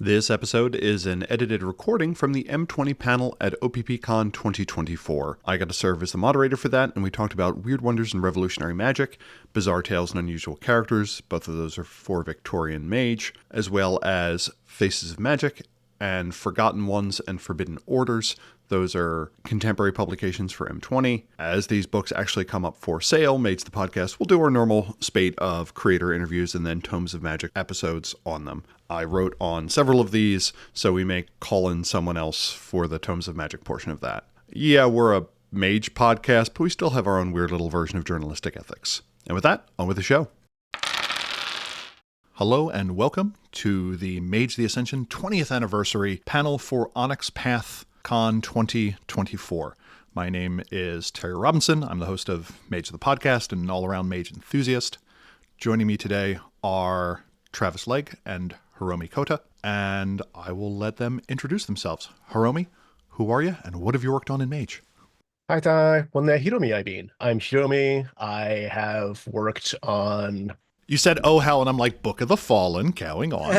This episode is an edited recording from the M20 panel at OPPCon 2024. I got to serve as the moderator for that, and we talked about Weird Wonders in Revolutionary Magic, Bizarre Tales and Unusual Characters, both of those are for Victorian Mage, as well as Faces of Magic, and Forgotten Ones and Forbidden Orders. Those are contemporary publications for M20. As these books actually come up for sale, Mates the Podcast will do our normal spate of creator interviews and then Tomes of Magic episodes on them. I wrote on several of these, so we may call in someone else for the Tomes of Magic portion of that. Yeah, we're a mage podcast, but we still have our own weird little version of journalistic ethics. And with that, on with the show. Hello and welcome to the Mage the Ascension 20th anniversary panel for Onyx Path Con 2024. My name is Terry Robinson. I'm the host of Mage the Podcast and an all-around mage enthusiast. Joining me today are Travis Legge and Hiromi Cota, and I will let them introduce themselves. Hiromi, who are you, and what have you worked on in Mage? Hi, Hiromi, I'm Hiromi. I have worked on... You said, oh, hell, and I'm like, Book of the Fallen, going on.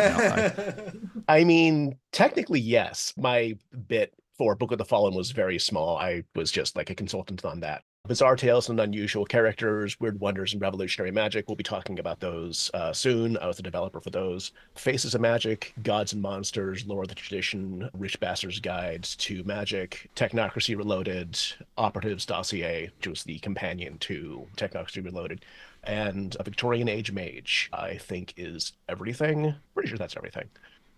I mean, technically, yes. My bit for Book of the Fallen was very small. I was just like a consultant on that. Bizarre Tales and Unusual Characters, Weird Wonders in Revolutionary Magic. We'll be talking about those soon. I was the developer for those. Faces of Magic, Gods and Monsters, Lore of the Tradition, Rich Bastard's Guides to Magic, Technocracy Reloaded, Operatives Dossier, which was the companion to Technocracy Reloaded, and a Victorian Age Mage, I think is everything. Pretty sure that's everything.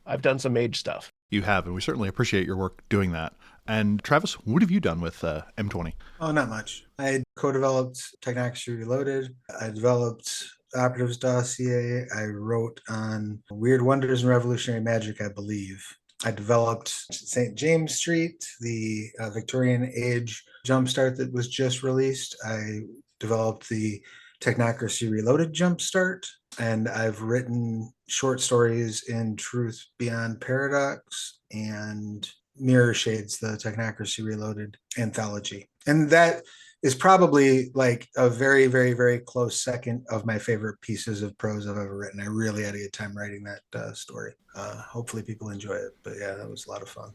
I've done some mage stuff. You have, and we certainly appreciate your work doing that. And Travis, what have you done with M20? Oh, not much. I co-developed Technocracy Reloaded. I developed Operatives Dossier. I wrote on Weird Wonders in Revolutionary Magic, I believe. I developed St. James Street, the Victorian Age Jumpstart that was just released. I developed the Technocracy Reloaded Jumpstart, and I've written short stories in Truth Beyond Paradox and Mirror Shades, the Technocracy Reloaded anthology. And that is probably like a very, very, very close second of my favorite pieces of prose I've ever written. I really had a good time writing that story. Hopefully people enjoy it. But yeah, that was a lot of fun.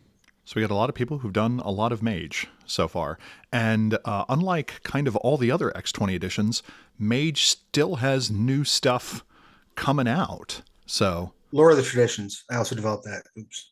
So we got a lot of people who've done a lot of Mage so far. And unlike kind of all the other X20 editions, Mage still has new stuff coming out. So Lore of the Traditions. I also developed that. Oops.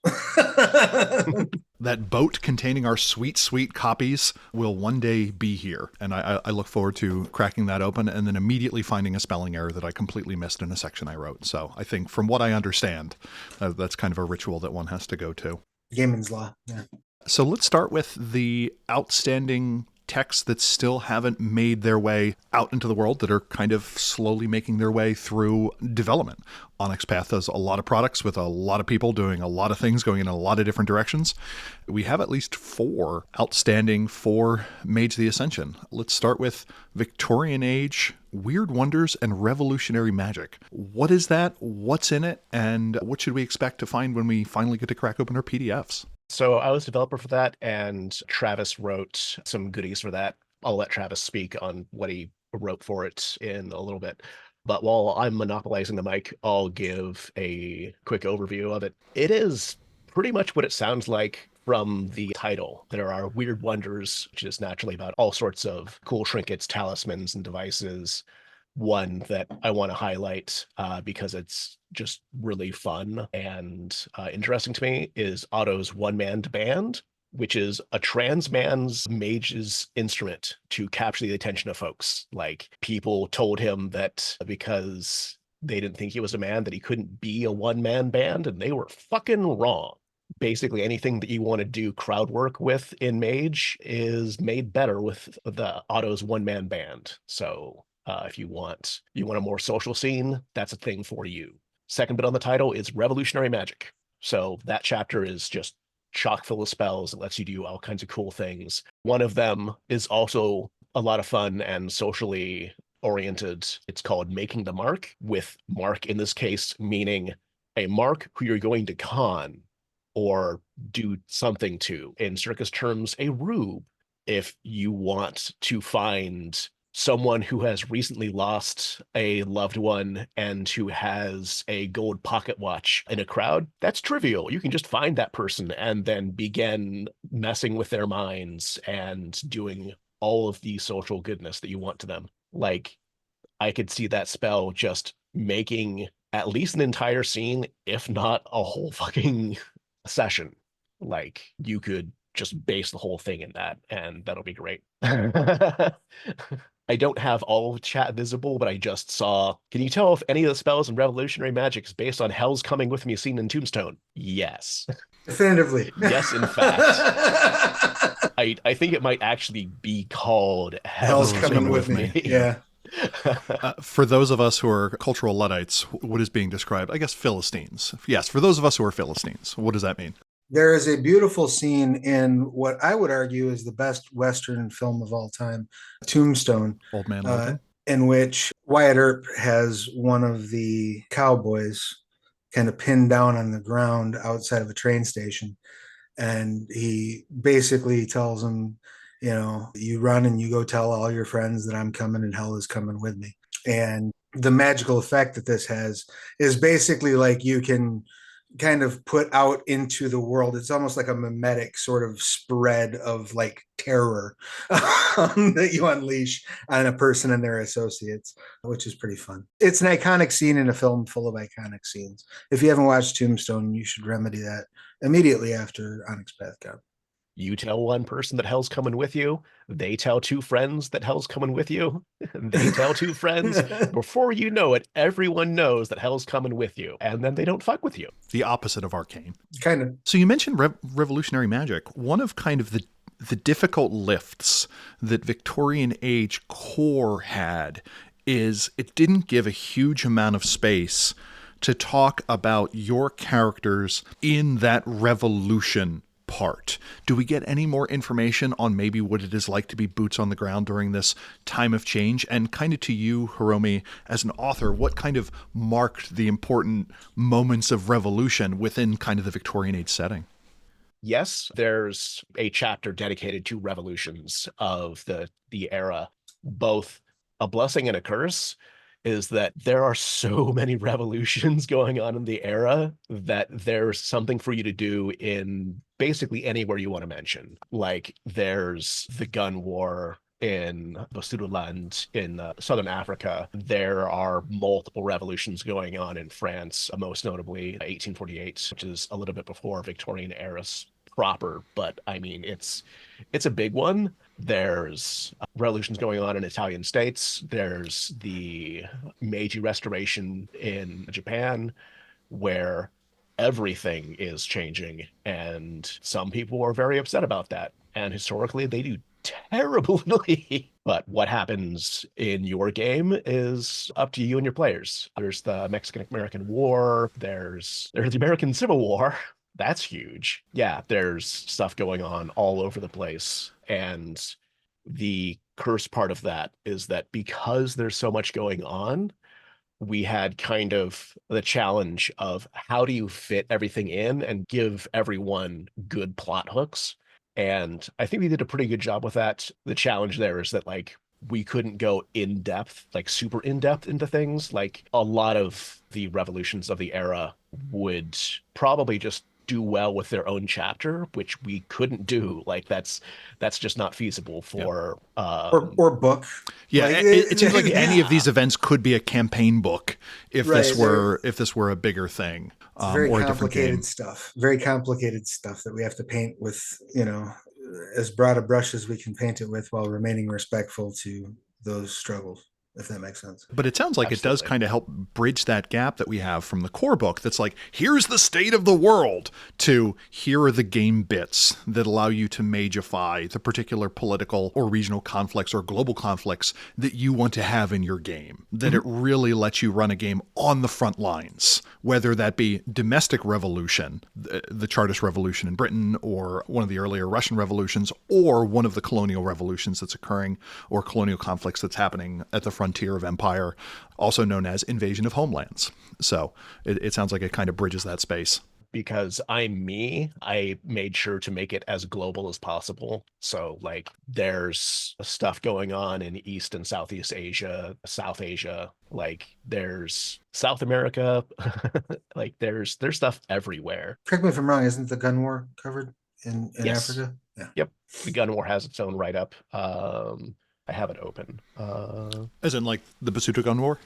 That boat containing our sweet, sweet copies will one day be here. And I look forward to cracking that open and then immediately finding a spelling error that I completely missed in a section I wrote. So I think from what I understand, that's kind of a ritual that one has to go to. Gaiman's Law. Yeah. So let's start with the outstanding texts that still haven't made their way out into the world, that are kind of slowly making their way through development. Onyx Path has a lot of products with a lot of people doing a lot of things, going in a lot of different directions. We have at least 4 outstanding for Mage the Ascension. Let's start with Victorian Age, Weird Wonders, and Revolutionary Magic. What is that? What's in it? And what should we expect to find when we finally get to crack open our PDFs? So I was developer for that, and Travis wrote some goodies for that. I'll let Travis speak on what he wrote for it in a little bit. But while I'm monopolizing the mic, I'll give a quick overview of it. It is pretty much what it sounds like from the title. There are Weird Wonders, which is naturally about all sorts of cool trinkets, talismans, and devices. One that I want to highlight because it's just really fun and interesting to me is Otto's one-man band, which is a trans man's mage's instrument to capture the attention of folks. Like, people told him that because they didn't think he was a man, that he couldn't be a one-man band, and they were fucking wrong. Basically, anything that you want to do crowd work with in Mage is made better with the Otto's one-man band. So if you want a more social scene, that's a thing for you. Second bit on the title is Revolutionary Magic. So that chapter is just chock full of spells. It lets you do all kinds of cool things. One of them is also a lot of fun and socially oriented. It's called Making the Mark, with mark in this case meaning a mark who you're going to con or do something to. In circus terms, a rube. If you want to find someone who has recently lost a loved one and who has a gold pocket watch in a crowd, that's trivial. You can just find that person and then begin messing with their minds and doing all of the social goodness that you want to them. Like, I could see that spell just making at least an entire scene, if not a whole fucking session. Like, you could just base the whole thing in that, and that'll be great. I don't have all of chat visible, but I just saw. Can you tell if any of the spells in Revolutionary Magic is based on Hell's Coming With Me scene in Tombstone? Yes. Definitively. Yes, in fact. I think it might actually be called Hell's Coming With Me. Yeah. For those of us who are cultural Luddites, what is being described? I guess Philistines. Yes, for those of us who are Philistines, what does that mean? There is a beautiful scene in what I would argue is the best Western film of all time, Tombstone. Old Man Logan. In which Wyatt Earp has one of the cowboys kind of pinned down on the ground outside of a train station. And he basically tells him, you run and you go tell all your friends that I'm coming and hell is coming with me. And the magical effect that this has is basically like you can kind of put out into the world. It's almost like a mimetic sort of spread of like terror that you unleash on a person and their associates, which is pretty fun. It's an iconic scene in a film full of iconic scenes. If you haven't watched Tombstone, you should remedy that immediately after Onyx Pathcon. You tell one person that hell's coming with you. They tell two friends that hell's coming with you. They tell two friends. Before you know it, everyone knows that hell's coming with you. And then they don't fuck with you. The opposite of Arcane. Kind of. So you mentioned Revolutionary Magic. One of kind of the difficult lifts that Victorian Age core had is it didn't give a huge amount of space to talk about your characters in that revolution part. Do we get any more information on maybe what it is like to be boots on the ground during this time of change? And kind of to you, Hiromi, as an author, what kind of marked the important moments of revolution within kind of the Victorian Age setting? Yes, there's a chapter dedicated to revolutions of the era, both a blessing and a curse. Is that there are so many revolutions going on in the era that there's something for you to do in basically anywhere you want to mention. Like there's the gun war in Basutoland in southern Africa. There are multiple revolutions going on in France, most notably 1848, which is a little bit before Victorian era proper, but I mean, it's a big one. There's revolutions going on in Italian states. There's the Meiji Restoration in Japan, where everything is changing, and some people are very upset about that. And historically, they do terribly. But what happens in your game is up to you and your players. There's the Mexican-American War. There's the American Civil War. That's huge. Yeah, there's stuff going on all over the place. And the curse part of that is that because there's so much going on, we had kind of the challenge of how do you fit everything in and give everyone good plot hooks. And I think we did a pretty good job with that. The challenge there is that like we couldn't go in depth, like super in depth into things. Like a lot of the revolutions of the era would probably just do well with their own chapter, which we couldn't do. Like that's just not feasible for or book. Yeah, like, it seems like any of these events could be a campaign book if this were a bigger thing. It's very complicated stuff. Very complicated stuff that we have to paint with, as broad a brush as we can paint it with while remaining respectful to those struggles. If that makes sense. But it sounds like Absolutely. It does kind of help bridge that gap that we have from the core book that's like, here's the state of the world, to here are the game bits that allow you to magify the particular political or regional conflicts or global conflicts that you want to have in your game. That it really lets you run a game on the front lines, whether that be domestic revolution, the Chartist revolution in Britain, or one of the earlier Russian revolutions, or one of the colonial revolutions that's occurring, or colonial conflicts that's happening at the frontier of empire, also known as invasion of homelands. So it sounds like it kind of bridges that space. because I'm me, I made sure to make it as global as possible. So like there's stuff going on in East and Southeast Asia, South Asia, like there's South America, like there's stuff everywhere. Correct me if I'm wrong, isn't the gun war covered in Yes. Africa? Yeah. Yep. The gun war has its own write-up. I have it open. As in like the Basuto gun war?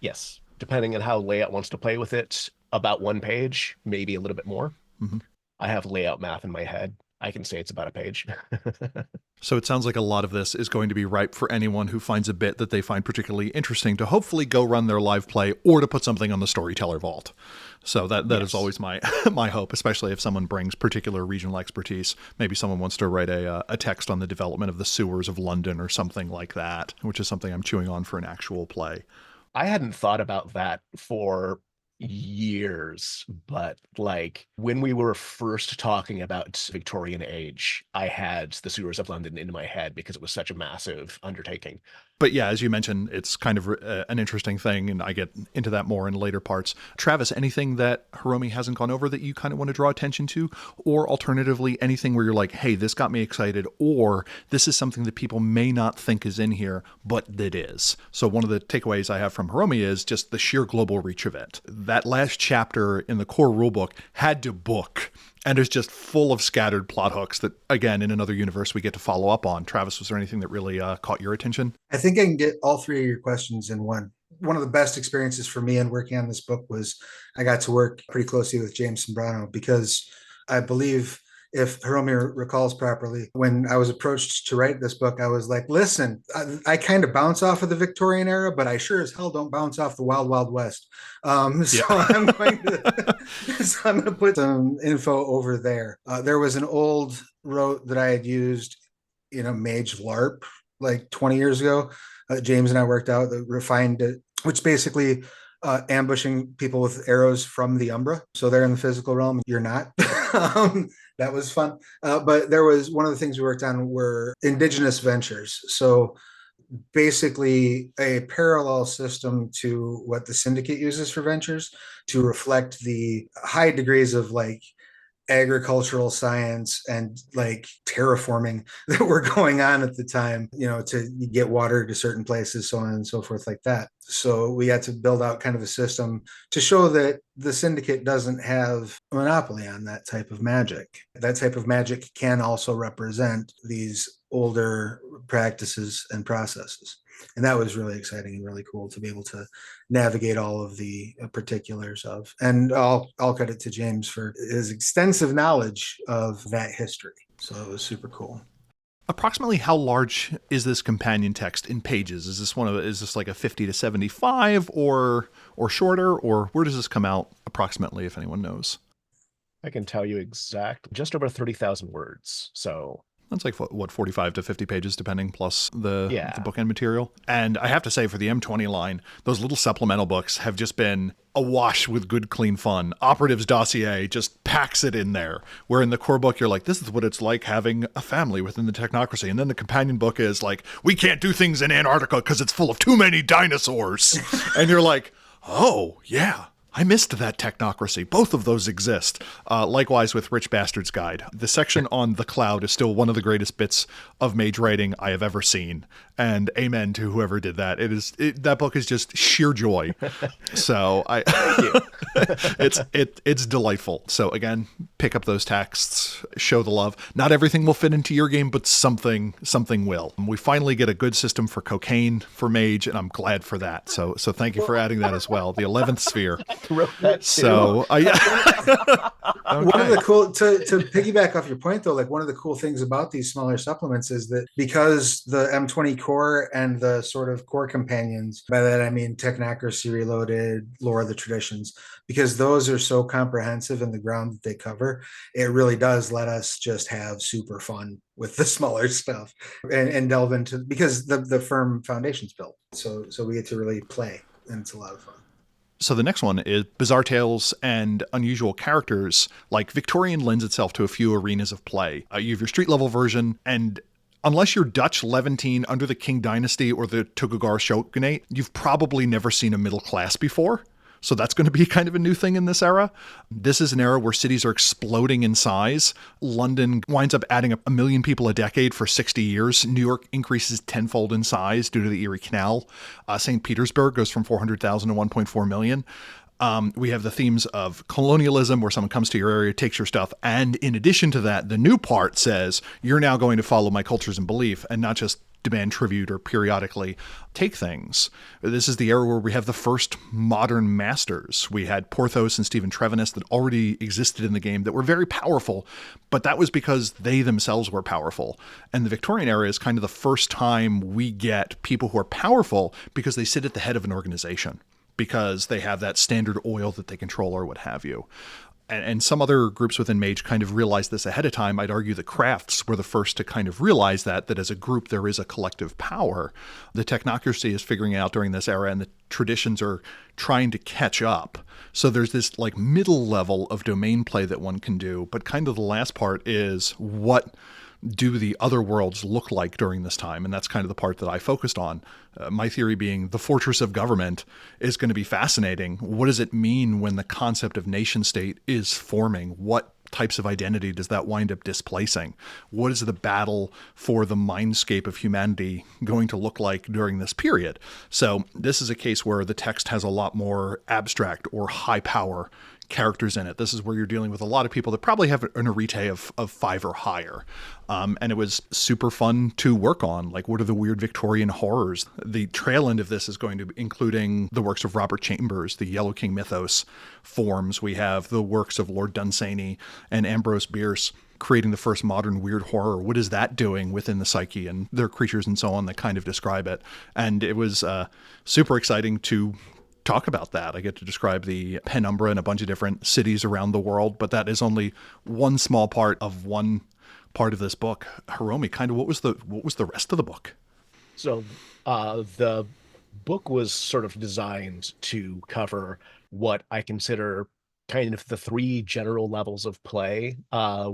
Yes. Depending on how layout wants to play with it, about 1 page, maybe a little bit more. Mm-hmm. I have layout math in my head. I can say it's about a page. So it sounds like a lot of this is going to be ripe for anyone who finds a bit that they find particularly interesting to hopefully go run their live play or to put something on the Storyteller Vault. So that Yes. is always my my hope, especially if someone brings particular regional expertise. Maybe someone wants to write a text on the development of the sewers of London or something like that, which is something I'm chewing on for an actual play. I hadn't thought about that for years, but like when we were first talking about Victorian Age, I had the sewers of London in my head because it was such a massive undertaking. But yeah, as you mentioned, it's kind of an interesting thing, and I get into that more in later parts. Travis, anything that Hiromi hasn't gone over that you kind of want to draw attention to? Or alternatively, anything where you're like, hey, this got me excited, or this is something that people may not think is in here, but that is. So one of the takeaways I have from Hiromi is just the sheer global reach of it. That last chapter in the core rulebook had to book, and is just full of scattered plot hooks that, again, in another universe we get to follow up on. Travis, was there anything that really caught your attention? I think I can get all 3 of your questions in one. One of the best experiences for me in working on this book was I got to work pretty closely with James Sembrano, because I believe, if Hiromi recalls properly, when I was approached to write this book, I was like, listen, I kind of bounce off of the Victorian era, but I sure as hell don't bounce off the Wild Wild West. I'm going to put some info over there. There was an old rote that I had used in a Mage LARP like 20 years ago. James and I worked out, refined it, which basically ambushing people with arrows from the Umbra. So they're in the physical realm, you're not. That was fun. But there was one of the things we worked on were indigenous ventures. So basically a parallel system to what the Syndicate uses for ventures, to reflect the high degrees of like agricultural science and like terraforming that were going on at the time, to get water to certain places, so on and so forth like that. So we had to build out kind of a system to show that the Syndicate doesn't have a monopoly on that type of magic. That type of magic can also represent these older practices and processes. And that was really exciting and really cool to be able to navigate all of the particulars of. And I'll credit to James for his extensive knowledge of that history. So it was super cool. Approximately how large is this companion text in pages? Is this like a 50 to 75 or shorter, or where does this come out approximately, if anyone knows? I can tell you just over 30,000 words. So that's like, what, 45 to 50 pages, depending, plus the bookend material. And I have to say, for the M20 line, those little supplemental books have just been awash with good, clean fun. Operatives Dossier just packs it in there, where in the core book, you're like, this is what it's like having a family within the technocracy. And then the companion book is like, we can't do things in Antarctica because it's full of too many dinosaurs. And you're like, oh, yeah. I missed that technocracy. Both of those exist. Likewise with Rich Bastard's Guide. The section on the cloud is still one of the greatest bits of mage writing I have ever seen. And amen to whoever did that. That book is just sheer joy. So it's delightful. So again, pick up those texts, show the love. Not everything will fit into your game, but something will. We finally get a good system for cocaine for mage, and I'm glad for that. So thank you for adding that as well. The 11th sphere. So okay. One of the cool to piggyback off your point though, like one of the cool things about these smaller supplements is that because the M20 core and the sort of core companions, by that I mean Technocracy Reloaded, Lore of the Traditions, because those are so comprehensive in the ground that they cover, it really does let us just have super fun with the smaller stuff and delve into, because the firm foundation's built. So we get to really play, and it's a lot of fun. So the next one is Bizarre Tales and Unusual Characters. Like, Victorian lends itself to a few arenas of play. You have your street level version, and unless you're Dutch Levantine under the Qing Dynasty or the Tokugawa Shogunate, you've probably never seen a middle class before. So that's going to be kind of a new thing in this era. This is an era where cities are exploding in size. London winds up adding a million people a decade for 60 years. New York increases tenfold in size due to the Erie Canal. St. Petersburg goes from 400,000 to 1.4 million. We have the themes of colonialism, where someone comes to your area, takes your stuff. And in addition to that, the new part says, you're now going to follow my cultures and belief and not just demand tribute or periodically take things. This is the era where we have the first modern masters. We had Porthos and Stephen Trevennis that already existed in the game that were very powerful, but that was because they themselves were powerful. And the Victorian era is kind of the first time we get people who are powerful because they sit at the head of an organization, because they have that standard oil that they control or what have you. And some other groups within Mage kind of realized this ahead of time. I'd argue the Crafts were the first to kind of realize that as a group there is a collective power. The technocracy is figuring it out during this era, and the traditions are trying to catch up. So there's this like middle level of domain play that one can do, but kind of the last part is what do the other worlds look like during this time? And that's kind of the part that I focused on. My theory being the fortress of government is going to be fascinating. What does it mean when the concept of nation state is forming? What types of identity does that wind up displacing? What is the battle for the mindscape of humanity going to look like during this period? So this is a case where the text has a lot more abstract or high power characters in it. This is where you're dealing with a lot of people that probably have an arete of 5 or higher. And it was super fun to work on. Like, what are the weird Victorian horrors? The trail end of this is going to be including the works of Robert Chambers, the Yellow King mythos forms. We have the works of Lord Dunsany and Ambrose Bierce creating the first modern weird horror. What is that doing within the psyche? And there are creatures and so on that kind of describe it. And it was super exciting to talk about that. I get to describe the penumbra in a bunch of different cities around the world, but that is only one small part of one part of this book. Hiromi, kind of what was the rest of the book? So the book was sort of designed to cover what I consider kind of the 3 general levels of play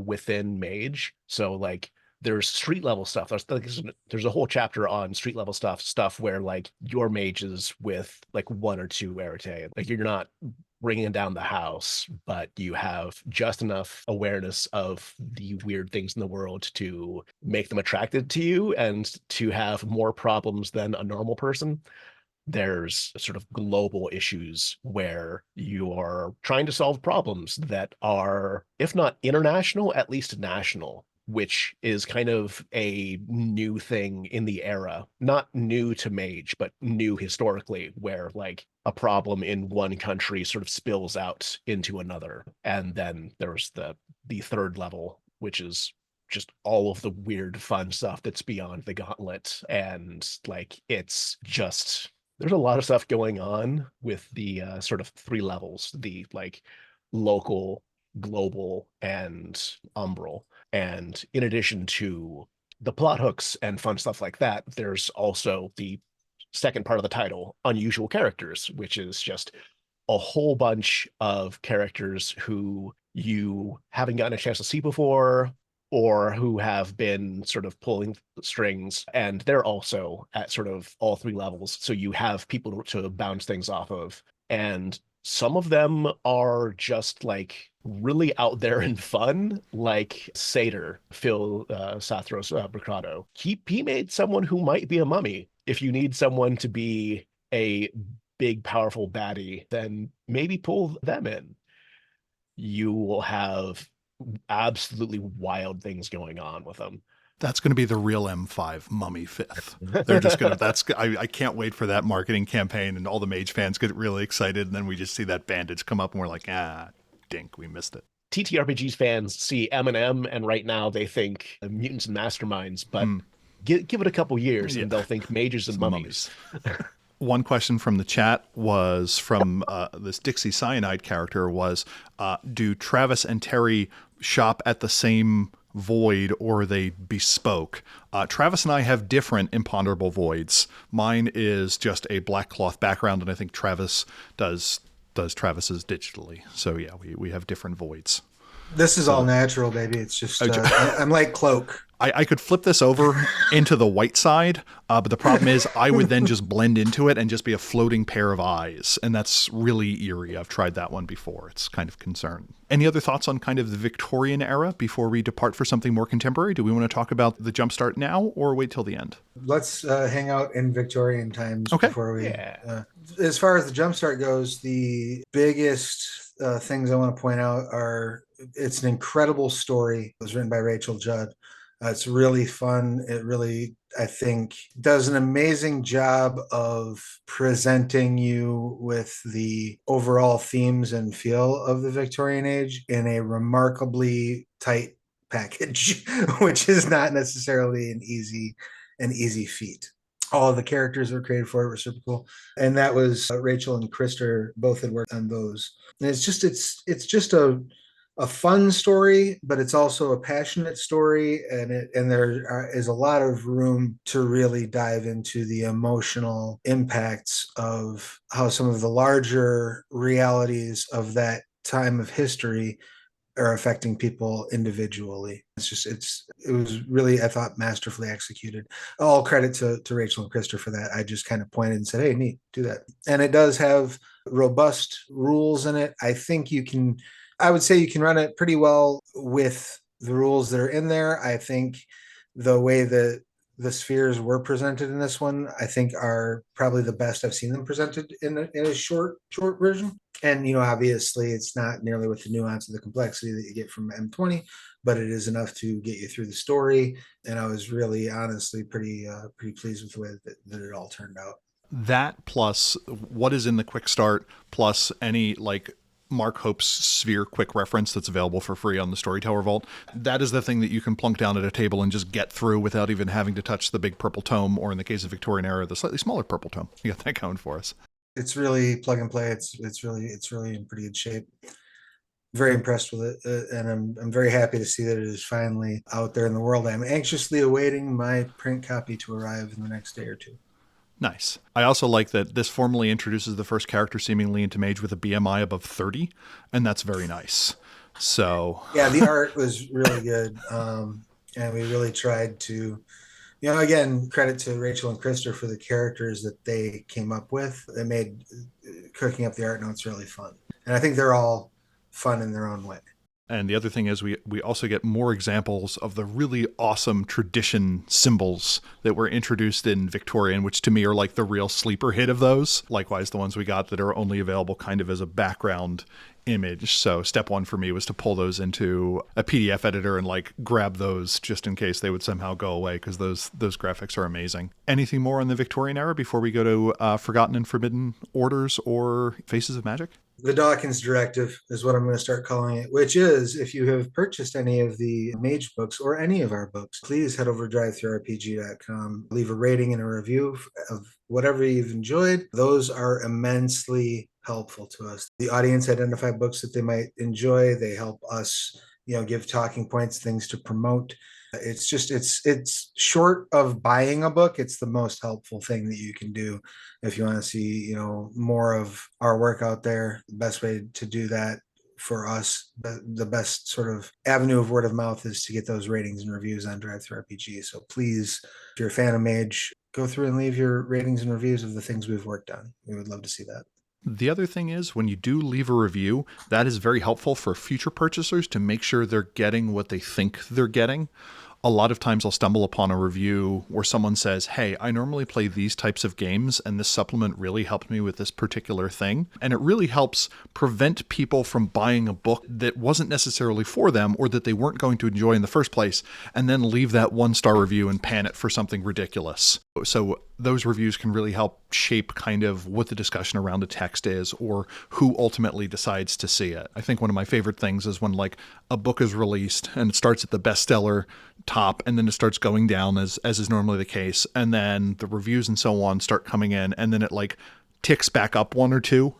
within Mage. So like there's street level stuff. There's a whole chapter on street level stuff where like your mages with like 1 or 2 arete. Like you're not bringing down the house, but you have just enough awareness of the weird things in the world to make them attracted to you and to have more problems than a normal person. There's sort of global issues where you are trying to solve problems that are, if not international, at least national, which is kind of a new thing in the era. Not new to Mage, but new historically, where like a problem in one country sort of spills out into another. And then there's the 3rd level, which is just all of the weird fun stuff that's beyond the gauntlet. And like it's just, there's a lot of stuff going on with the sort of 3 levels, the like local, global, and umbral. And in addition to the plot hooks and fun stuff like that, there's also the second part of the title, Unusual Characters, which is just a whole bunch of characters who you haven't gotten a chance to see before, or who have been sort of pulling strings, and they're also at sort of all 3 levels. So you have people to bounce things off of. And some of them are just like really out there and fun, like Satyr, Phil Sathros Bricado. He made someone who might be a mummy. If you need someone to be a big, powerful baddie, then maybe pull them in. You will have absolutely wild things going on with them. That's going to be the real M5 mummy 5th. They're just going to, I can't wait for that marketing campaign, and all the Mage fans get really excited. And then we just see that bandage come up and we're like, dink, we missed it. TTRPGs fans see M&M and right now they think mutants and masterminds, but give it a couple years and they'll think mages and mummies. One question from the chat was from this Dixie Cyanide character was, do Travis and Terry shop at the same void or are they bespoke? Travis and I have different imponderable voids. Mine is just a black cloth background, and I think Travis does Travis's digitally. So yeah, we have different voids. This is all natural, baby. It's just I'm like Cloak. I could flip this over into the white side, but the problem is I would then just blend into it and just be a floating pair of eyes. And that's really eerie. I've tried that one before. It's kind of concerning. Any other thoughts on kind of the Victorian era before we depart for something more contemporary? Do we want to talk about the jumpstart now or wait till the end? Let's hang out in Victorian times before we... Yeah. As far as the jumpstart goes, the biggest things I want to point out are it's an incredible story. It was written by Rachel Judd. It's really fun. It really, I think, does an amazing job of presenting you with the overall themes and feel of the Victorian age in a remarkably tight package, which is not necessarily an easy feat. All of the characters that were created for it were super cool. And that was Rachel and Krister both had worked on those. And it's just a fun story, but it's also a passionate story, and there is a lot of room to really dive into the emotional impacts of how some of the larger realities of that time of history are affecting people individually. It was really, I thought, masterfully executed. All credit to Rachel and Krister for that. I just kind of pointed and said, hey, neat, do that. And it does have robust rules in it. I would say you can run it pretty well with the rules that are in there. I think the way that the spheres were presented in this one, I think are probably the best I've seen them presented in a short version. And, obviously it's not nearly with the nuance of the complexity that you get from M20, but it is enough to get you through the story. And I was really, honestly, pretty pleased with the way that it all turned out. That plus what is in the quick start, plus any Mark Hope's sphere quick reference that's available for free on the Storyteller Vault. That is the thing that you can plunk down at a table and just get through without even having to touch the big purple tome, or in the case of Victorian era, the slightly smaller purple tome. You got that going for us. It's really plug and play. It's really in pretty good shape. Very impressed with it, and I'm very happy to see that it is finally out there in the world. I'm anxiously awaiting my print copy to arrive in the next day or two. Nice. I also like that this formally introduces the first character seemingly into Mage with a BMI above 30, and that's very nice. So yeah, the art was really good, and we really tried to, again, credit to Rachel and Krister for the characters that they came up with. They made cooking up the art notes really fun, and I think they're all fun in their own way. And the other thing is we also get more examples of the really awesome tradition symbols that were introduced in Victorian, which to me are like the real sleeper hit of those. Likewise, the ones we got that are only available kind of as a background image. So step one for me was to pull those into a PDF editor and grab those just in case they would somehow go away, because those graphics are amazing. Anything more on the Victorian era before we go to Forgotten and Forbidden Orders or Faces of Magic? The Dawkins Directive is what I'm going to start calling it, which is, if you have purchased any of the Mage books or any of our books, please head over to DriveThruRPG.com, leave a rating and a review of whatever you've enjoyed. Those are immensely helpful to us. The audience identify books that they might enjoy. They help us, give talking points, things to promote. It's short of buying a book, it's the most helpful thing that you can do if you want to see, more of our work out there. The best way to do that for us, the best sort of avenue of word of mouth, is to get those ratings and reviews on DriveThruRPG. So please, if you're a fan of Mage, go through and leave your ratings and reviews of the things we've worked on. We would love to see that. The other thing is, when you do leave a review, that is very helpful for future purchasers to make sure they're getting what they think they're getting. A lot of times I'll stumble upon a review where someone says, hey, I normally play these types of games, and this supplement really helped me with this particular thing. And it really helps prevent people from buying a book that wasn't necessarily for them, or that they weren't going to enjoy in the first place, and then leave that 1-star review and pan it for something ridiculous. So those reviews can really help shape kind of what the discussion around the text is, or who ultimately decides to see it. I think one of my favorite things is when a book is released and it starts at the bestseller top, and then it starts going down as is normally the case, and then the reviews and so on start coming in, and then it ticks back up 1 or 2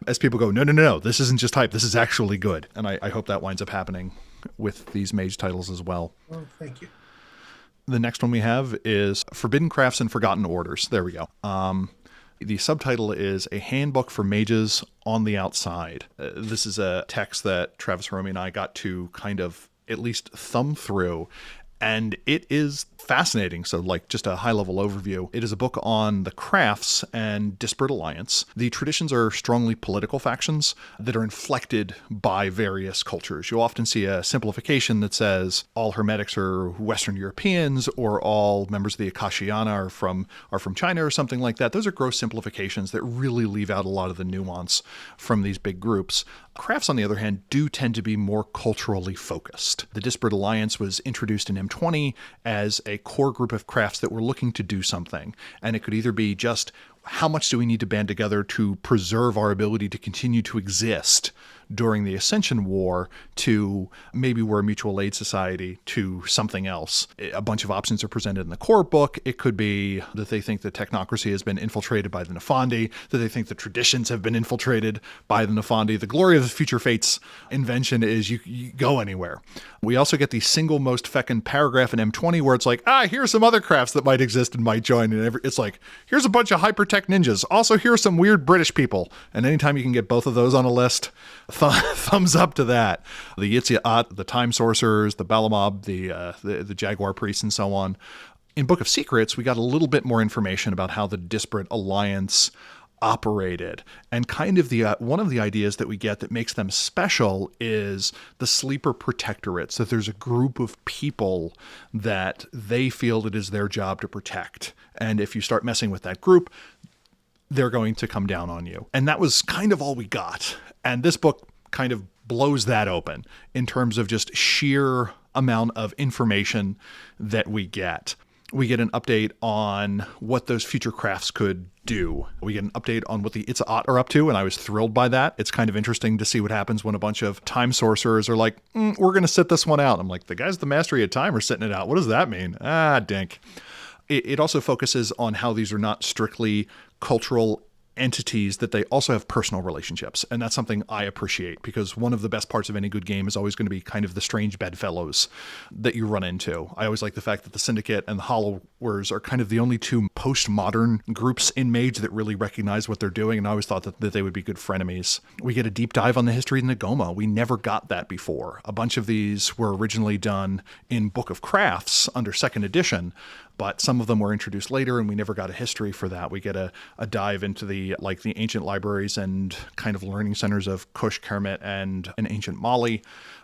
as people go, no, this isn't just hype, this is actually good. And I hope that winds up happening with these Mage titles as well. Well, thank you. The next one we have is Forbidden Crafts and Forgotten Orders. There we go. The subtitle is A Handbook for Mages on the Outside. This is a text that Travis, Hiromi, and I got to kind of at least thumb through. And it is fascinating. So, like, just a high-level overview. It is a book on the crafts and disparate alliance. The traditions are strongly political factions that are inflected by various cultures. You'll often see a simplification that says all Hermetics are Western Europeans, or all members of the Akashiana are from China, or something like that. Those are gross simplifications that really leave out a lot of the nuance from these big groups. Crafts, on the other hand, do tend to be more culturally focused. The Disparate Alliance was introduced in M20 as a core group of crafts that were looking to do something. And it could either be just, how much do we need to band together to preserve our ability to continue to exist during the Ascension War, to maybe we're a mutual aid society, to something else. A bunch of options are presented in the core book. It could be that they think the technocracy has been infiltrated by the Nefandi, that they think the traditions have been infiltrated by the Nefandi. The glory of the Future Fates invention is you go anywhere. We also get the single most feckin' paragraph in M20 where it's like, here's some other crafts that might exist and might join. And it's like, here's a bunch of hypertech ninjas. Also, here's some weird British people. And anytime you can get both of those on a list, thumbs up to that. The Yitziat, the Time Sorcerers, the Balamob, the Jaguar Priests, and so on. In Book of Secrets, we got a little bit more information about how the Disparate Alliance operated, and kind of the one of the ideas that we get that makes them special is the sleeper protectorates, that there's a group of people that they feel it is their job to protect, and if you start messing with that group, they're going to come down on you. And that was kind of all we got. And this book kind of blows that open in terms of just sheer amount of information that we get. We get an update on what those future crafts could do. We get an update on what the Yitziat are up to, and I was thrilled by that. It's kind of interesting to see what happens when a bunch of time sorcerers are like, we're going to sit this one out. I'm like, the guys with the mastery of time are sitting it out. What does that mean? Dink. It also focuses on how these are not strictly cultural entities, that they also have personal relationships. And that's something I appreciate, because one of the best parts of any good game is always going to be kind of the strange bedfellows that you run into. I always like the fact that the Syndicate and the Hollowers are kind of the only two postmodern groups in Mage that really recognize what they're doing, and I always thought that they would be good frenemies. We get a deep dive on the history of Nagoma. We never got that before. A bunch of these were originally done in Book of Crafts under 2nd edition, but some of them were introduced later, and we never got a history for that. We get a dive into the ancient libraries and kind of learning centers of Kush, Kermit, and an ancient Mali.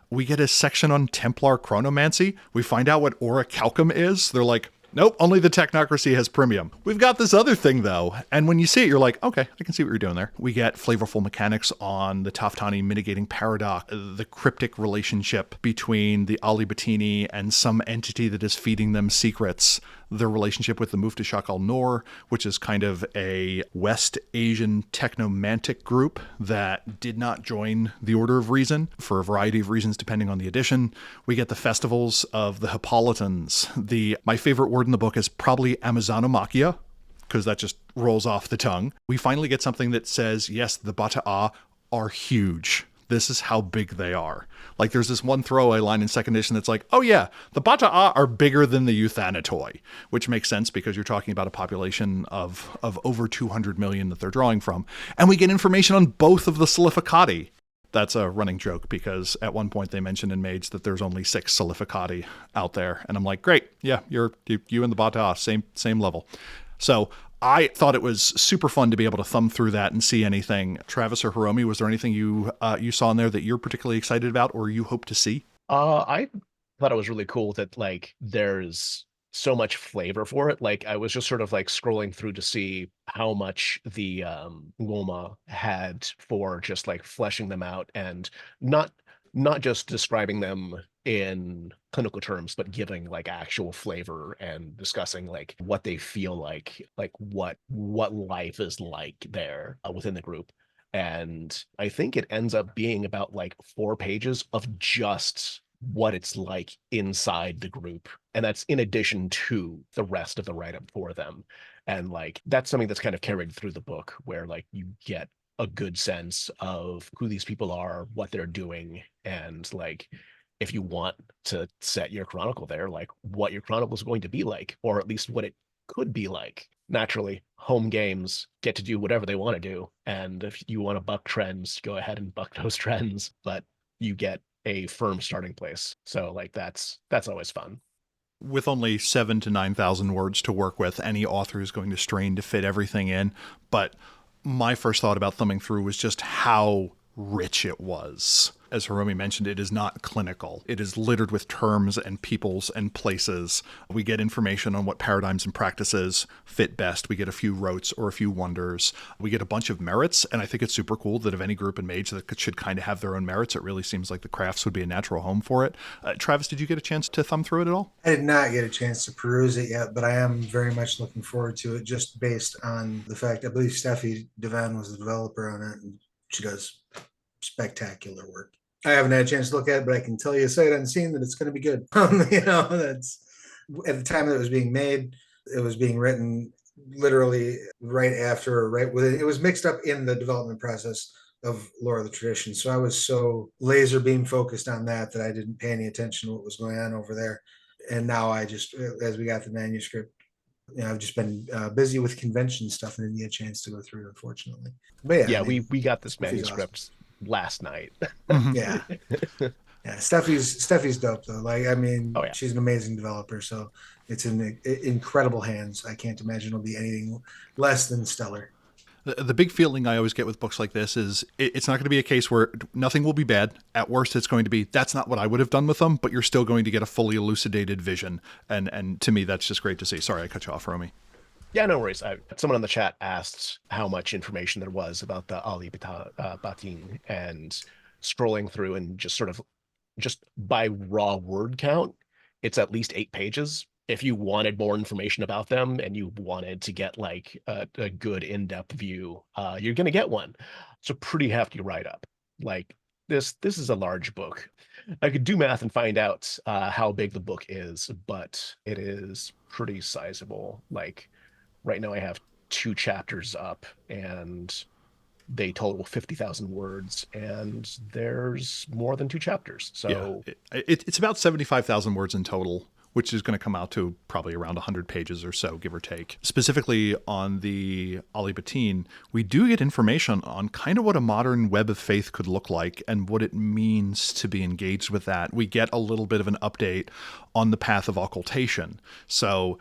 We get a section on Templar chronomancy. We find out what orichalcum is. They're like, nope, only the technocracy has premium. We've got this other thing, though. And when you see it, you're like, okay, I can see what you're doing there. We get flavorful mechanics on the Taftani mitigating paradox, the cryptic relationship between the Ali Batini and some entity that is feeding them secrets, their relationship with the Muftashak al-Noor, which is kind of a West Asian technomantic group that did not join the Order of Reason for a variety of reasons, depending on the edition. We get the festivals of the Hippolytans. My favorite word in the book is probably Amazonomachia, because that just rolls off the tongue. We finally get something that says, yes, the Bata'a are huge. This is how big they are. Like, there's this one throwaway line in 2nd edition that's like, oh yeah, the Bata'a are bigger than the Euthanatoi, which makes sense because you're talking about a population of over 200 million that they're drawing from. And we get information on both of the Silificati. That's a running joke, because at one point they mentioned in Mage that there's only 6 Silificati out there. And I'm like, great, yeah, you and the Bata'a, same level. So I thought it was super fun to be able to thumb through that and see anything. Travis or Hiromi, was there anything you saw in there that you're particularly excited about or you hope to see? I thought it was really cool that there's so much flavor for it. I was just sort of scrolling through to see how much the Woma had for just fleshing them out, and not just describing them in clinical terms, but giving actual flavor and discussing what they feel like what life is like there within the group. And I think it ends up being about 4 pages of just what it's like inside the group, and that's in addition to the rest of the write-up for them. And that's something that's kind of carried through the book, where you get a good sense of who these people are, what they're doing, and if you want to set your chronicle there, what your chronicle is going to be like, or at least what it could be like. Naturally, home games get to do whatever they want to do, and if you want to buck trends, go ahead and buck those trends, but you get a firm starting place. So that's always fun. With only 7,000 to 9,000 words to work with, any author is going to strain to fit everything in. But my first thought about thumbing through was just how rich it was. As Hiromi mentioned, it is not clinical. It is littered with terms and peoples and places. We get information on what paradigms and practices fit best. We get a few rotes or a few wonders. We get a bunch of merits, and I think it's super cool that of any group in Mage that should kind of have their own merits, it really seems like the crafts would be a natural home for it. Travis, did you get a chance to thumb through it at all? I did not get a chance to peruse it yet, but I am very much looking forward to it just based on the fact I believe Steffi Devan was the developer on it, and she does spectacular work. I haven't had a chance to look at it, but I can tell you sight unseen that it's going to be good. That's at the time that it was being made, it was being written literally right after or right with it. It was mixed up in the development process of Lore of the Tradition. So I was so laser beam focused on that I didn't pay any attention to what was going on over there. And now I just, as we got the manuscript, I've just been busy with convention stuff and didn't get a chance to go through it, unfortunately. But yeah, we got this manuscript last night. Yeah. Yeah, Steffi's dope though. She's an amazing developer, so it's in incredible hands. I can't imagine it'll be anything less than stellar. The big feeling I always get with books like this is it's not going to be a case where nothing will be bad. At worst, it's going to be, that's not what I would have done with them, but you're still going to get a fully elucidated vision. And to me, that's just great to see. Sorry, I cut you off, Hiromi. Yeah, no worries. Someone in the chat asked how much information there was about the Ali Batin, and scrolling through and just by raw word count, it's at least 8 pages. If you wanted more information about them and you wanted to get like a good in-depth view, you're going to get one. It's a pretty hefty write-up. Like this is a large book. I could do math and find out how big the book is, but it is pretty sizable. Like right now I have 2 chapters up and they total 50,000 words, and there's more than 2 chapters. So yeah, it's about 75,000 words in total, which is going to come out to probably around 100 pages or so, give or take. Specifically on the Ali Batin, we do get information on kind of what a modern web of faith could look like and what it means to be engaged with that. We get a little bit of an update on the path of occultation. So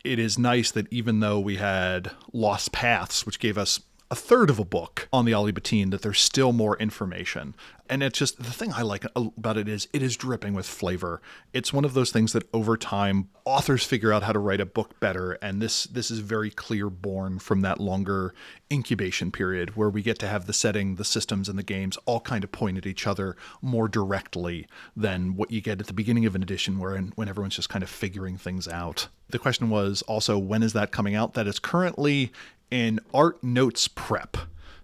it is nice that even though we had Lost Paths, which gave us a third of a book on the Ali Batin, that there's still more information. And it's just, the thing I like about it is dripping with flavor. It's one of those things that over time authors figure out how to write a book better, and this is very clear born from that longer incubation period where we get to have the setting, the systems, and the games all kind of point at each other more directly than what you get at the beginning of an edition when everyone's just kind of figuring things out. The question was also, when is that coming out? That is currently in art notes prep.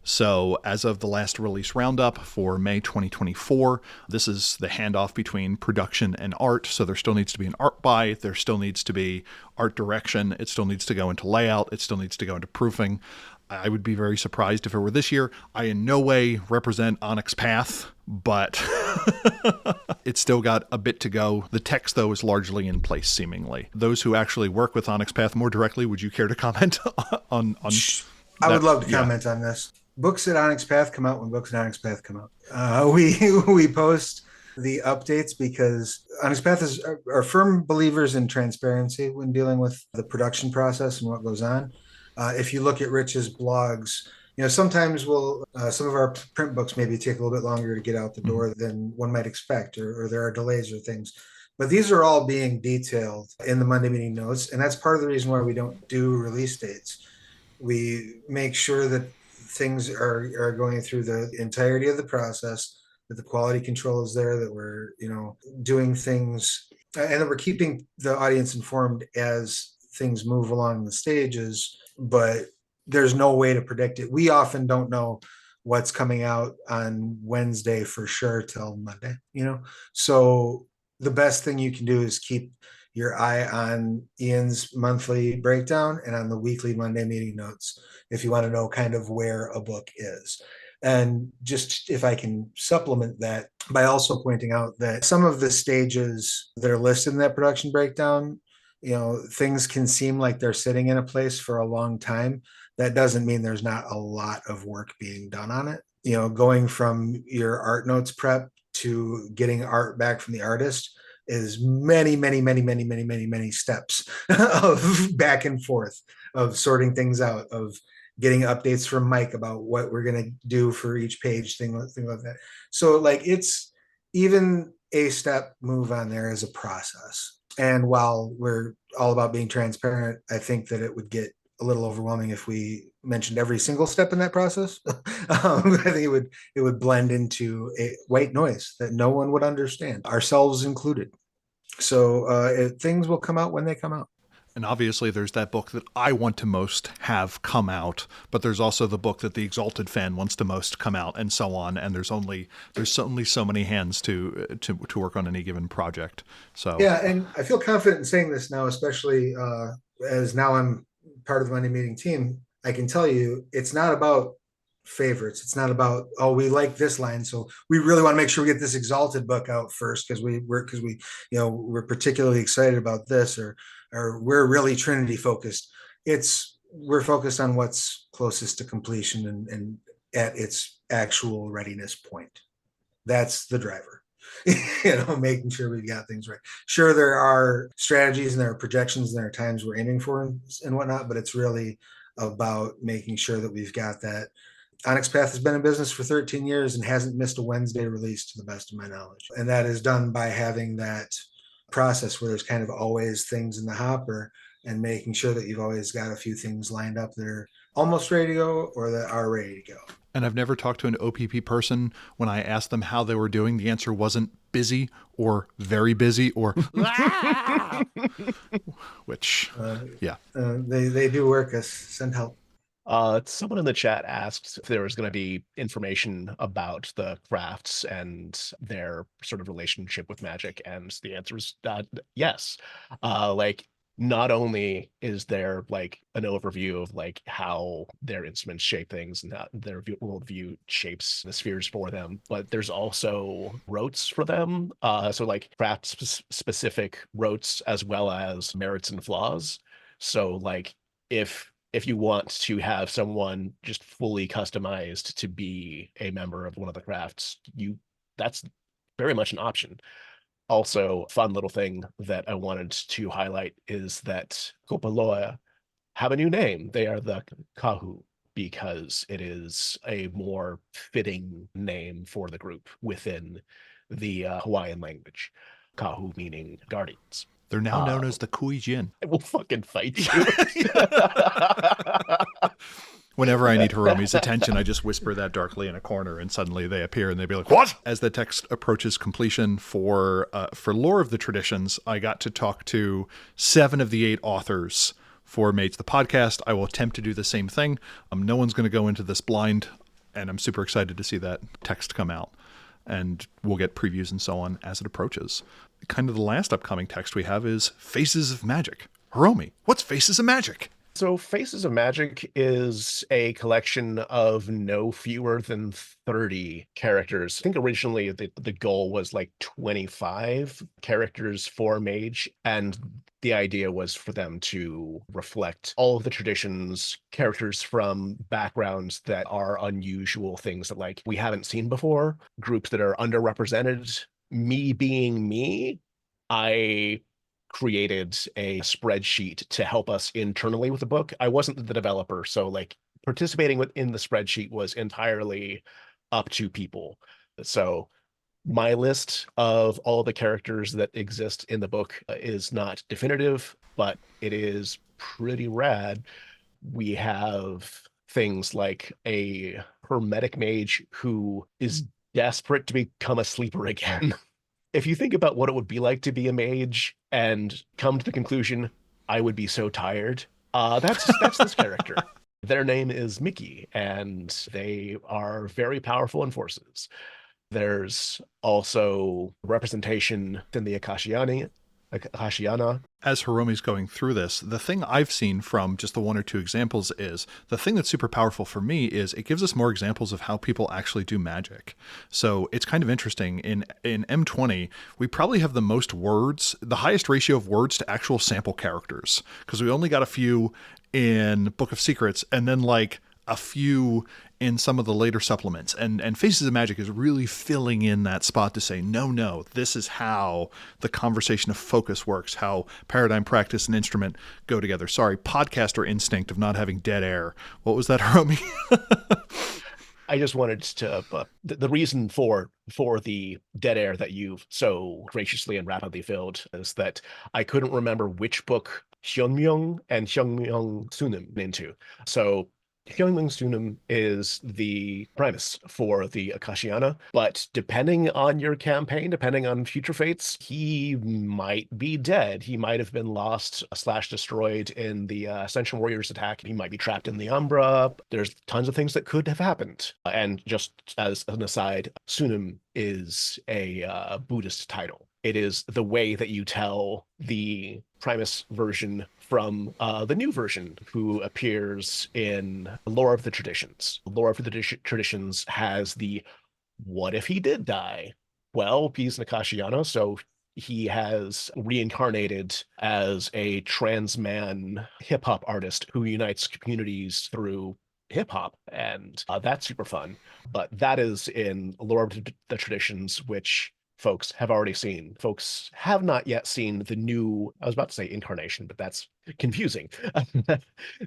So as of the last release roundup for May 2024, this is the handoff between production and art. So there still needs to be an art buy. There still needs to be art direction. It still needs to go into layout. It still needs to go into proofing. I would be very surprised if it were this year. I in no way represent Onyx Path, but it's still got a bit to go. The text, though, is largely in place, seemingly. Those who actually work with Onyx Path more directly, would you care to comment on I would love to comment on this. Books at Onyx Path come out when books at Onyx Path come out. We post the updates because Onyx Path are firm believers in transparency when dealing with the production process and what goes on. If you look at Rich's blogs, sometimes some of our print books maybe take a little bit longer to get out the door than one might expect, or there are delays or things. But these are all being detailed in the Monday meeting notes, and that's part of the reason why we don't do release dates. We make sure that things are going through the entirety of the process, that the quality control is there, that we're doing things, and that we're keeping the audience informed as things move along the stages. But there's no way to predict it. We often don't know what's coming out on Wednesday for sure till Monday, So the best thing you can do is keep your eye on Ian's monthly breakdown and on the weekly Monday meeting notes if you want to know kind of where a book is. And just if I can supplement that by also pointing out that some of the stages that are listed in that production breakdown, things can seem like they're sitting in a place for a long time. That doesn't mean there's not a lot of work being done on it. Going from your art notes prep to getting art back from the artist, is many, many, many, many, many, many, many steps of back and forth, of sorting things out, of getting updates from Mike about what we're going to do for each page, thing like that. So like it's even a step move on there is a process. And while we're all about being transparent, I think that it would get a little overwhelming if we mentioned every single step in that process. I think it would blend into a white noise that no one would understand, ourselves included. So things will come out when they come out. And obviously there's that book that I want to most have come out, but there's also the book that the Exalted fan wants to most come out, and so on. And there's only so many hands to work on any given project. So yeah, and I feel confident in saying this now, especially as now I'm part of the Monday meeting team. I can tell you it's not about favorites. It's not about, oh, we like this line, so we really want to make sure we get this Exalted book out first because we're particularly excited about this, or we're really Trinity focused. We're focused on what's closest to completion and at its actual readiness point. That's the driver. Making sure we've got things right. Sure, there are strategies and there are projections and there are times we're aiming for and whatnot, but it's really about making sure that we've got that. Onyx Path has been in business for 13 years and hasn't missed a Wednesday release to the best of my knowledge. And that is done by having that process where there's kind of always things in the hopper and making sure that you've always got a few things lined up that are almost ready to go or that are ready to go. And I've never talked to an OPP person when I asked them how they were doing. The answer wasn't busy or very busy or which, yeah. They do work us. Send help. Someone in the chat asked if there was going to be information about the crafts and their sort of relationship with magic, and the answer is yes. Not only is there like an overview of like how their instruments shape things and how their worldview shapes the spheres for them, but there's also rotes for them. So like craft specific rotes as well as merits and flaws. So like if you want to have someone just fully customized to be a member of one of the crafts, that's very much an option. Also, fun little thing that I wanted to highlight is that Kopaloa have a new name. They are the Kahu because it is a more fitting name for the group within the Hawaiian language. Kahu meaning guardians. They're now known as the Kui Jin. I will fucking fight you. Whenever I need Hiromi's attention, I just whisper that darkly in a corner, and suddenly they appear, and they'd be like, "What?" As the text approaches completion for Lore of the Traditions, I got to talk to 7 of the 8 authors for Mage the Podcast. I will attempt to do the same thing. No one's going to go into this blind, and I'm super excited to see that text come out. And we'll get previews and so on as it approaches. Kind of the last upcoming text we have is Faces of Magic. Hiromi, what's Faces of Magic? So Faces of Magic is a collection of no fewer than 30 characters. I think originally the goal was like 25 characters for Mage, and the idea was for them to reflect all of the traditions, characters from backgrounds that are unusual, things that like we haven't seen before, groups that are underrepresented. Me being me, I created a spreadsheet to help us internally with the book. I wasn't the developer, so like participating within the spreadsheet was entirely up to people. So my list of all the characters that exist in the book is not definitive, but it is pretty rad. We have things like a hermetic mage who is desperate to become a sleeper again. If you think about what it would be like to be a mage and come to the conclusion, I would be so tired, that's this character. Their name is Mickey, and they are very powerful in forces. There's also representation in the Akashiana. As Hiromi's going through this, the thing I've seen from just the 1 or 2 examples is, the thing that's super powerful for me is it gives us more examples of how people actually do magic. So it's kind of interesting. In M20, we probably have the most words, the highest ratio of words to actual sample characters, because we only got a few in Book of Secrets, and then like a few in some of the later supplements. And Faces of Magic is really filling in that spot to say, no, this is how the conversation of focus works, how paradigm, practice, and instrument go together. Sorry, podcaster instinct of not having dead air. What was that, Hiromi? I just wanted to, the reason for the dead air that you've so graciously and rapidly filled is that I couldn't remember which book Hyunmyeong and Hyunmyeong Sunim into. So Hyunmyeong Sunim is the Primus for the Akashiana, but depending on your campaign, depending on future fates, he might be dead. He might have been lost / destroyed in the Ascension Warriors attack. He might be trapped in the Umbra. There's tons of things that could have happened. And just as an aside, Sunim is a Buddhist title. It is the way that you tell the Primus version from the new version, who appears in Lore of the Traditions. Lore of the Traditions has the what if he did die? Well, he's an Akashiana, so he has reincarnated as a trans man hip hop artist who unites communities through hip hop, and that's super fun. But that is in Lore of the Traditions, which folks have already seen. Folks have not yet seen the new, I was about to say incarnation, but that's confusing.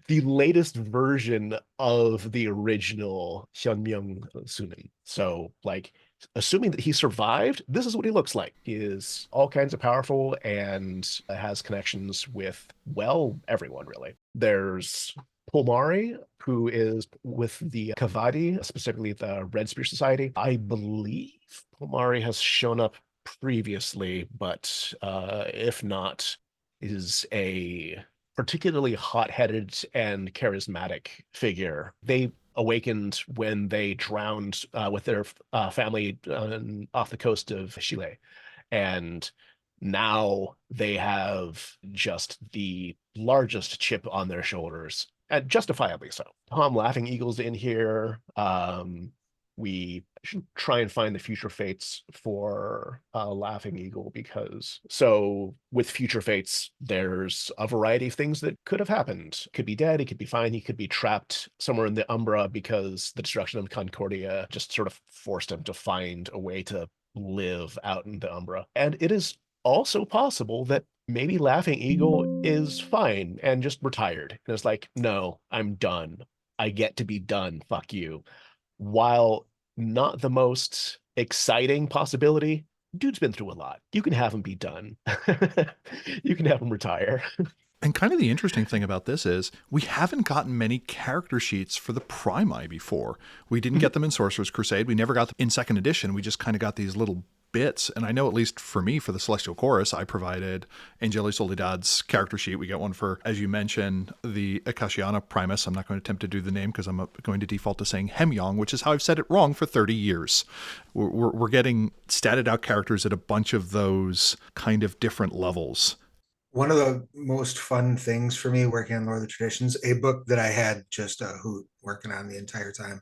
The latest version of the original Hyunmyeong Sunim. So, like, assuming that he survived, this is what he looks like. He is all kinds of powerful and has connections with, well, everyone, really. There's Pulmari, who is with the Kavadi, specifically the Red Spear Society. I believe Pulmari has shown up previously, but if not, is a particularly hot-headed and charismatic figure. They awakened when they drowned with their family off the coast of Chile, and now they have just the largest chip on their shoulders, and justifiably so. Tom Laughing Eagle's in here. We should try and find the future fates for Laughing Eagle, because so with future fates, there's a variety of things that could have happened. Could be dead, he could be fine, he could be trapped somewhere in the Umbra because the destruction of Concordia just sort of forced him to find a way to live out in the Umbra. And it is also possible that maybe Laughing Eagle is fine and just retired. And it's like, no, I'm done. I get to be done. Fuck you. While not the most exciting possibility, dude's been through a lot. You can have him be done. You can have him retire. And kind of the interesting thing about this is we haven't gotten many character sheets for the Primi before. We didn't get them in Sorcerer's Crusade. We never got them in second edition. We just kind of got these little bits. And I know, at least for me, for the Celestial Chorus, I provided Angeli Soledad's character sheet. We get one for, as you mentioned, the Akashiana Primus. I'm not going to attempt to do the name because I'm going to default to saying Hemyong, which is how I've said it wrong for 30 years. We're getting statted out characters at a bunch of those kind of different levels. One of the most fun things for me working on Lore of the Traditions, a book that I had just a hoot working on the entire time,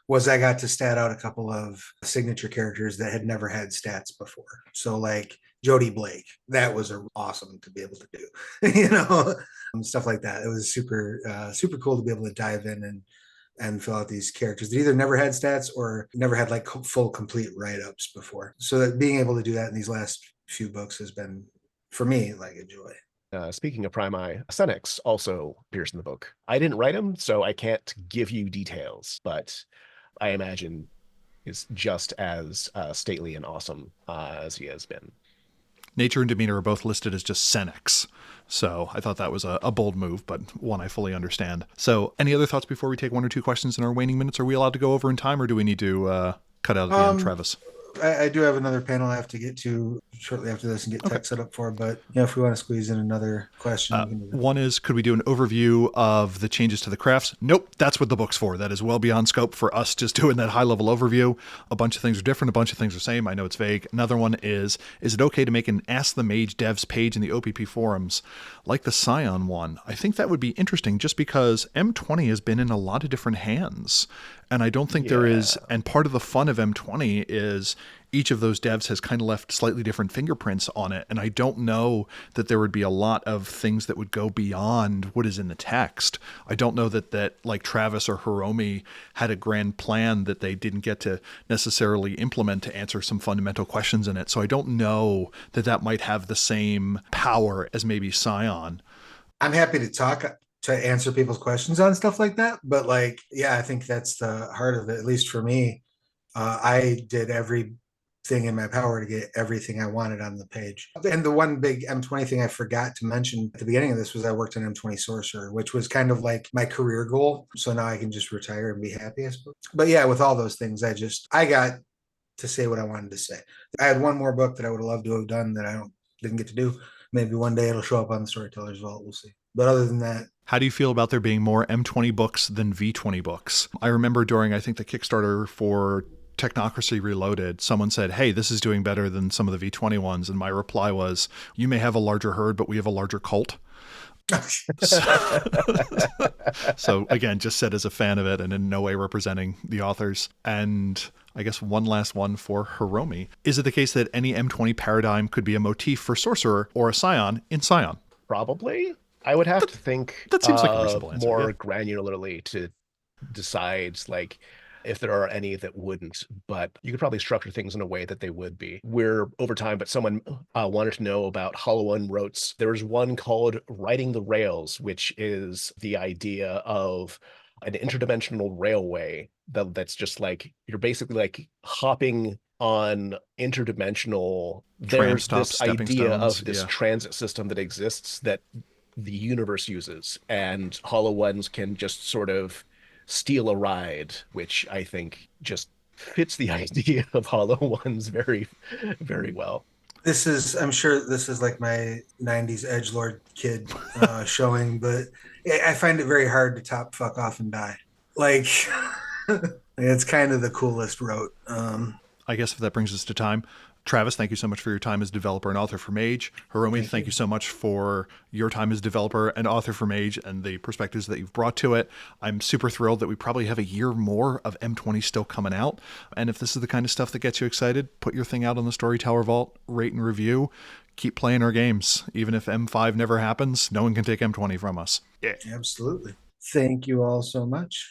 was I got to stat out a couple of signature characters that had never had stats before. So like Jodie Blake, that was awesome to be able to do, stuff like that. It was super cool to be able to dive in and fill out these characters that either never had stats or never had like full complete write-ups before. So that being able to do that in these last few books has been, for me, like a joy. Speaking of Primi, Onyx also appears in the book. I didn't write him, so I can't give you details, but I imagine is just as stately and awesome as he has been. Nature and demeanor are both listed as just Senex. So I thought that was a bold move, but one I fully understand. So any other thoughts before we take one or two questions in our waning minutes? Are we allowed to go over in time, or do we need to cut out at the end, Travis? I do have another panel I have to get to shortly after this and get tech set up for, but if we want to squeeze in another question. We can do that. One is, could we do an overview of the changes to the crafts? Nope, that's what the book's for. That is well beyond scope for us just doing that high-level overview. A bunch of things are different, a bunch of things are the same. I know it's vague. Another one is it okay to make an Ask the Mage devs page in the OPP forums like the Scion one? I think that would be interesting just because M20 has been in a lot of different hands. And I don't think there is, and part of the fun of M20 is each of those devs has kind of left slightly different fingerprints on it. And I don't know that there would be a lot of things that would go beyond what is in the text. I don't know that like Travis or Hiromi had a grand plan that they didn't get to necessarily implement to answer some fundamental questions in it. So I don't know that might have the same power as maybe Scion. I'm happy to answer people's questions on stuff like that. But like, yeah, I think that's the heart of it, at least for me. I did everything in my power to get everything I wanted on the page. And the one big M20 thing I forgot to mention at the beginning of this was I worked on M20 Sorcerer, which was kind of like my career goal. So now I can just retire and be happy, I suppose. But yeah, with all those things, I got to say what I wanted to say. I had one more book that I would have loved to have done that didn't get to do. Maybe one day it'll show up on the Storyteller's Vault. We'll see. But other than that, how do you feel about there being more M20 books than V20 books? I remember during, I think, the Kickstarter for Technocracy Reloaded, someone said, hey, this is doing better than some of the V20 ones. And my reply was, you may have a larger herd, but we have a larger cult. So again, just said as a fan of it and in no way representing the authors. And I guess one last one for Hiromi. Is it the case that any M20 paradigm could be a motif for Sorcerer or a Scion in Scion? Probably. I would have to think that seems like a reasonable answer, more granularly to decide like if there are any that wouldn't, but you could probably structure things in a way that they would be. We're over time, but someone wanted to know about Hollow Unwrotes. There's one called Riding the Rails, which is the idea of an interdimensional railway that's just like, you're basically like hopping on interdimensional. There's this idea of this transit system that exists that the universe uses, and Hollow Ones can just sort of steal a ride, which I think just fits the idea of Hollow Ones very, very well. I'm sure this is like my 90s edgelord kid showing, but I find it very hard to top fuck off and die. Like, it's kind of the coolest route. I guess if that brings us to time, Travis, thank you so much for your time as developer and author for Mage. Hiromi, thank you so much for your time as developer and author for Mage and the perspectives that you've brought to it. I'm super thrilled that we probably have a year more of M20 still coming out. And if this is the kind of stuff that gets you excited, put your thing out on the Storyteller Vault, rate and review. Keep playing our games. Even if M5 never happens, no one can take M20 from us. Yeah, absolutely. Thank you all so much.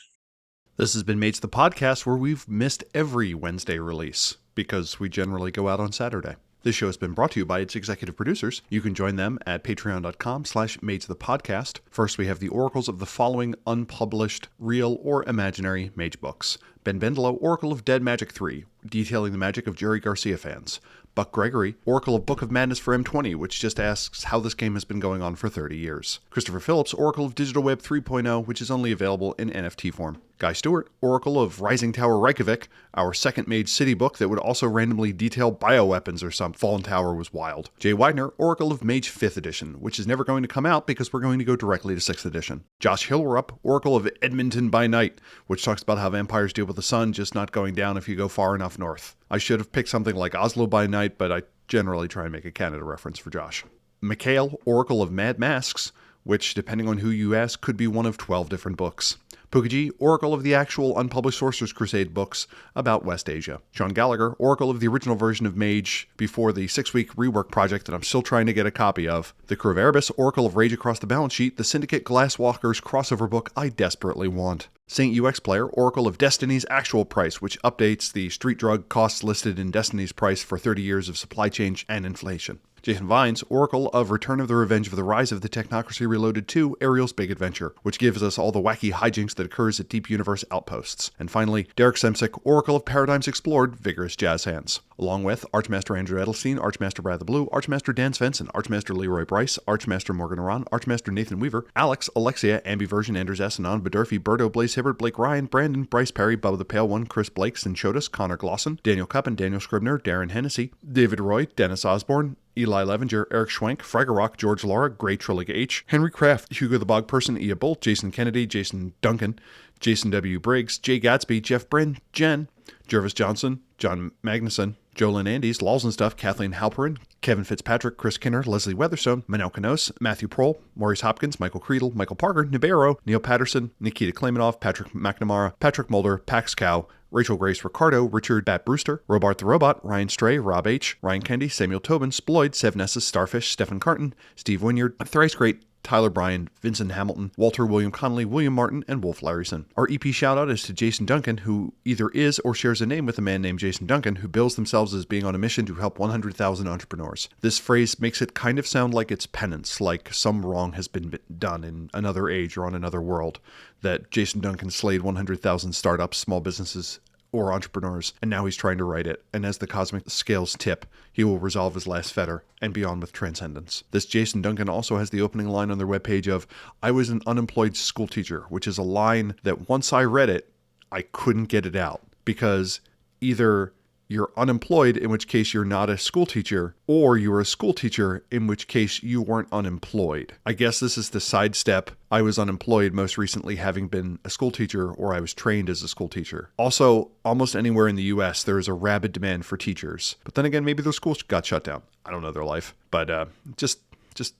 This has been Mates the Podcast, where we've missed every Wednesday release because we generally go out on Saturday. This show has been brought to you by its executive producers. You can join them at patreon.com/matesthepodcast. First, we have the oracles of the following unpublished, real or imaginary Mage books. Ben Bendelow, Oracle of Dead Magic 3, detailing the magic of Jerry Garcia fans. Buck Gregory, Oracle of Book of Madness for M20, which just asks how this game has been going on for 30 years. Christopher Phillips, Oracle of Digital Web 3.0, which is only available in NFT form. Guy Stewart, Oracle of Rising Tower Reykjavik, our second Mage City book that would also randomly detail bioweapons or something. Fallen Tower was wild. Jay Widener, Oracle of Mage 5th edition, which is never going to come out because we're going to go directly to 6th edition. Josh Hillrup, Oracle of Edmonton by Night, which talks about how vampires deal with the sun just not going down if you go far enough north. I should have picked something like Oslo by Night, but I generally try and make a Canada reference for Josh. Mikhail, Oracle of Mad Masks, which, depending on who you ask, could be one of 12 different books. Pukaji, Oracle of the actual unpublished Sorcerer's Crusade books about West Asia. Sean Gallagher, Oracle of the original version of Mage before the 6-week rework project that I'm still trying to get a copy of. The Crew of Erebus, Oracle of Rage Across the Balance Sheet, the Syndicate Glasswalkers crossover book I desperately want. Saint UX Player, Oracle of Destiny's Actual Price, which updates the street drug costs listed in Destiny's price for 30 years of supply chain and inflation. Jason Vines, Oracle of Return of the Revenge of the Rise of the Technocracy Reloaded 2, Ariel's Big Adventure, which gives us all the wacky hijinks that occurs at Deep Universe Outposts. And finally, Derek Semsick, Oracle of Paradigms Explored, Vigorous Jazz Hands. Along with Archmaster Andrew Edelstein, Archmaster Brad the Blue, Archmaster Dan Svensson, Archmaster Leroy Bryce, Archmaster Morgan Aran, Archmaster Nathan Weaver, Alex, Alexia, Ambiversion, Anders Essanon, Bedurfy, Berto, Blaze Hibbert, Blake Ryan, Brandon, Bryce Perry, Bubba the Pale One, Chris Blake, Sinchotis, Connor Glosson, Daniel Cuppen, Daniel Scribner, Darren Hennessy, David Roy, Dennis Osborne, Eli Levenger, Eric Schwenk, Fraggerrock, George Laura, Gray Trillig H, Henry Kraft, Hugo the Bog Person, Ia Bolt, Jason Kennedy, Jason Duncan, Jason W. Briggs, Jay Gatsby, Jeff Bryn, Jen, Jervis Johnson, John Magnuson, Jolyn Andes, Laws and Stuff, Kathleen Halperin, Kevin Fitzpatrick, Chris Kinner, Leslie Weatherstone, Manel Canos, Matthew Prohl, Maurice Hopkins, Michael Creedle, Michael Parker, Nibero, Neil Patterson, Nikita Klaymanov, Patrick McNamara, Patrick Mulder, Pax Cow, Rachel Grace Ricardo, Richard Bat Brewster, Robart the Robot, Ryan Stray, Rob H., Ryan Kendi, Samuel Tobin, Sployd, Sev Nessus, Starfish, Stephen Carton, Steve Wynyard, Thrice Great, Tyler Bryan, Vincent Hamilton, Walter William Connolly, William Martin, and Wolf Larryson. Our EP shoutout is to Jason Duncan, who either is or shares a name with a man named Jason Duncan, who bills themselves as being on a mission to help 100,000 entrepreneurs. This phrase makes it kind of sound like it's penance, like some wrong has been done in another age or on another world, that Jason Duncan slayed 100,000 startups, small businesses, or entrepreneurs, and now he's trying to right it, and as the cosmic scales tip, he will resolve his last fetter and beyond with transcendence. This Jason Duncan also has the opening line on their webpage of, "I was an unemployed school teacher," which is a line that once I read it, I couldn't get it out, because either you're unemployed, in which case you're not a school teacher, or you're a school teacher, in which case you weren't unemployed. I guess this is the sidestep. I was unemployed, most recently having been a school teacher, or I was trained as a school teacher. Also, almost anywhere in the US, there is a rabid demand for teachers. But then again, maybe their schools got shut down. I don't know their life, but just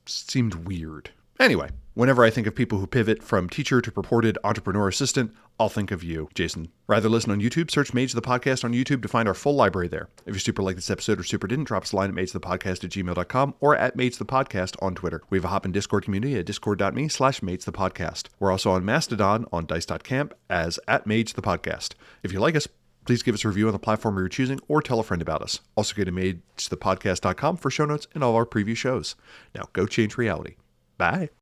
seemed weird. Anyway, whenever I think of people who pivot from teacher to purported entrepreneur assistant, I'll think of you, Jason. Rather listen on YouTube, search Mage the Podcast on YouTube to find our full library there. If you're super like this episode or super didn't, drop us a line at magethepodcast@gmail.com or at magethepodcast on Twitter. We have a hoppin' Discord community at discord.me/magethepodcast. We're also on Mastodon on dice.camp as at Mage the Podcast. If you like us, please give us a review on the platform you're choosing or tell a friend about us. Also go to magethepodcast.com for show notes and all our previous shows. Now go change reality. Bye.